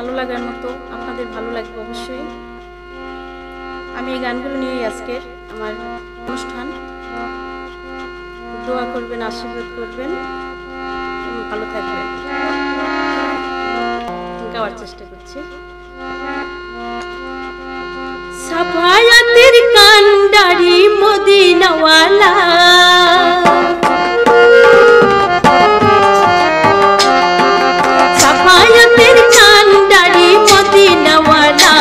ভালো লাগার মতো, আপনাদের ভালো লাগবে অবশ্যই। আমি এই গানগুলো নিয়েই আজকের আমার অনুষ্ঠান। দোয়া করবেন, আশীর্বাদ করবেন, ভালো থাকবেন। গাওয়ার চেষ্টা করছি। সাফায়াতের কান্ডারি মদিনাওয়ালা, সাফায়াতের কান্ডারি মদিনাওয়ালা,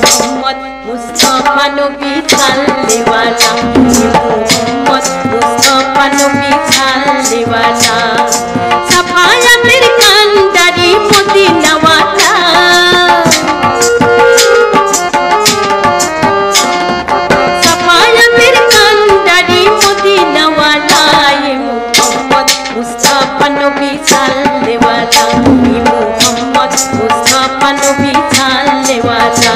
মুহাম্মদ মুস্তাফা নবী সাল্লেওয়ালা, মুহাম্মদ মুস্তাফা নবী সাল্লেওয়ালা, সাফায়াতের কান্ডারি মদিনাওয়ালা, সাফায়াতের কান্ডারি মদিনাওয়ালা, মুহাম্মদ মুস্তাফা নবী সাল্লেওয়ালা, মুহাম্মদ মুস্তাফা নবী সাল্লেওয়ালা।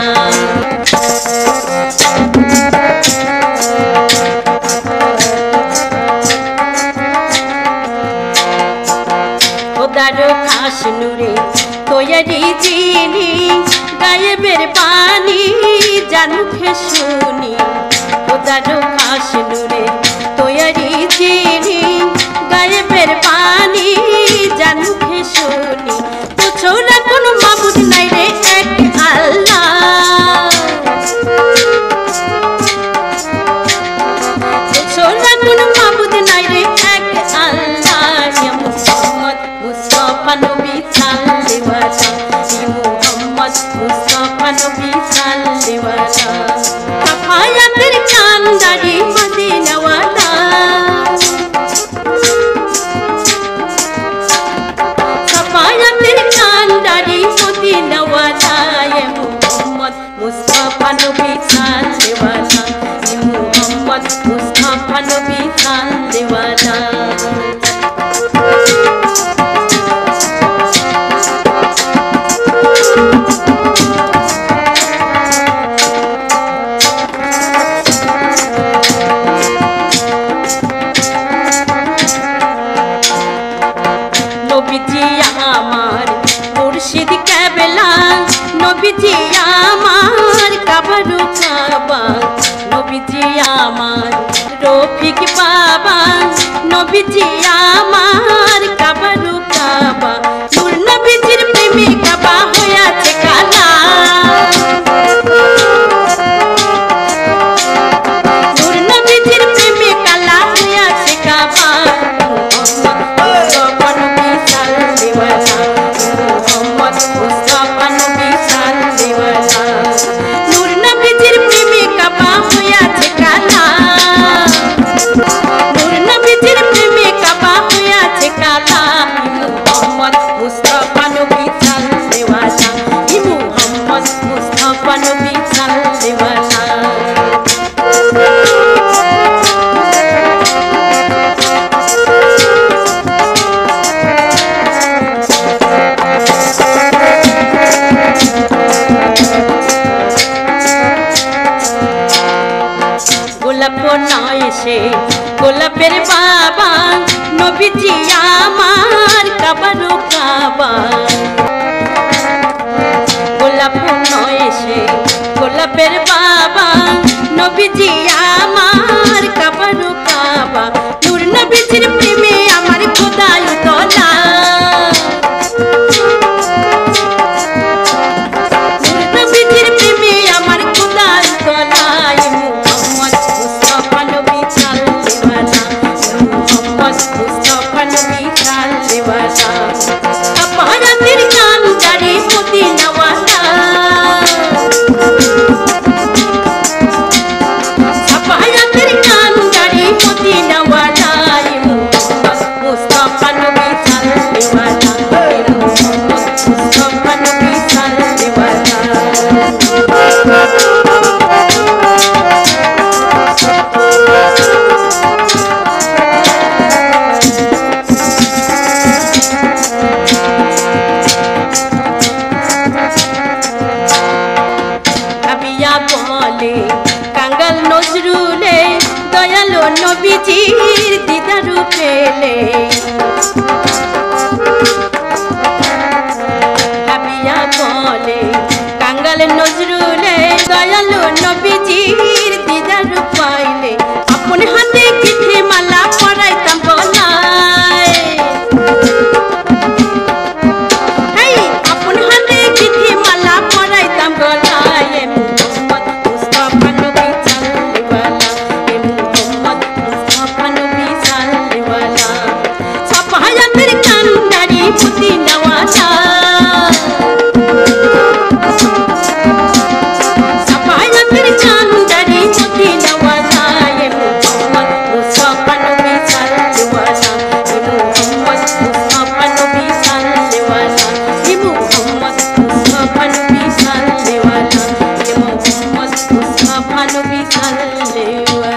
খোদারো খাস নূরে তৈরি যিনি, গায়েবের বাণী যার মুখে শুনি। খোদারো খাস নূরে তৈরি যিনি, গায়েবের বাণী যার মুখে শুনি। তো ছোড়া কোনো মাবুদ নাই রে, এক আল্লাহ। তো ছোড়া কোনো মাবুদ নাই রে, এক আল্লাহ। মুহাম্মদ মুস্তাফা নবী সাল্লেওয়ালা, মুহাম্মদ মুস্তাফা নবী সাল্লেওয়ালা, সাফায়াতের কান্ডারি মদিনাওয়ালা, সাফায়াতের কান্ডারি মদিনাওয়ালা, মুহাম্মদ মুস্তাফা নবী সাল্লেওয়ালা, মুহাম্মদ মুস্তাফা নবী সাল্লেওয়ালা। নবীজি আমার মুর্শিদ কেবলা, নবীজি আমার কাবারু কাবা, নবীজি আমার রফিক বাবা, নবীজি আমার কাবারু কাবা। নূর নবীজির প্রেমে কাবা হইয়াছে কালা, নূর নবীজির প্রেমে কালা হইয়াছে কাবা। মুহাম্মদ মুস্তাফা নবী সাল্লেওয়ালা, নূর নবীজির প্রেমে কাবা হইয়াছে কালা, নূর নবীজির প্রেমে কাবা হইয়াছে কালা। মুহাম্মদ মুস্তাফা নবী সাল্লেওয়ালা, মুহাম্মদ মুস্তাফা নবী সাল্লেওয়ালা। গোলাপ নয় সে গোলাপের বাবা, নবীজি আমার কাবারু কাবা। গোলাপ নয় সে গোলাপের বাবা, নবীজি আমার কাবারু কাবা। নূর নবীজির প্রেমে আমার খোদায় তোলা, নূর নবীজির প্রেমে আমার খোদায় তোলা। মুহাম্মদ মুস্তাফা নবী সাল্লেওয়ালা, মুহাম্মদ মুস্তাফা নবী সাল্লেওয়ালা, সাফায়াতের কান্ডারি মদিনাওয়ালা, সাফায়াতের কান্ডারি মদিনাওয়ালা, মুহাম্মদ মুস্তাফা নবী সাল্লেওয়ালা, মুহাম্মদ মুস্তাফা নবী সাল্লেওয়ালা। কাবিয়া বলে কাঙ্গাল নজরুলে, দয়ালো নবীজির দিদারু পেলে। কাবিয়া নজরুলে দয়ালু নবীজির দিদার পাইলে আপন হাতে চিঠি মালা পরাইতাম গলায় আপন হাতে চিঠি মালা পরাইতাম গলায় মুহাম্মদ মুস্তাফা নবী সাল্লাল্লাহু মুহাম্মদ মুস্তাফা নবী সাল্লাল্লাহু সাফায়াতের কান্ডারি পুতি নওয়াজা Nobody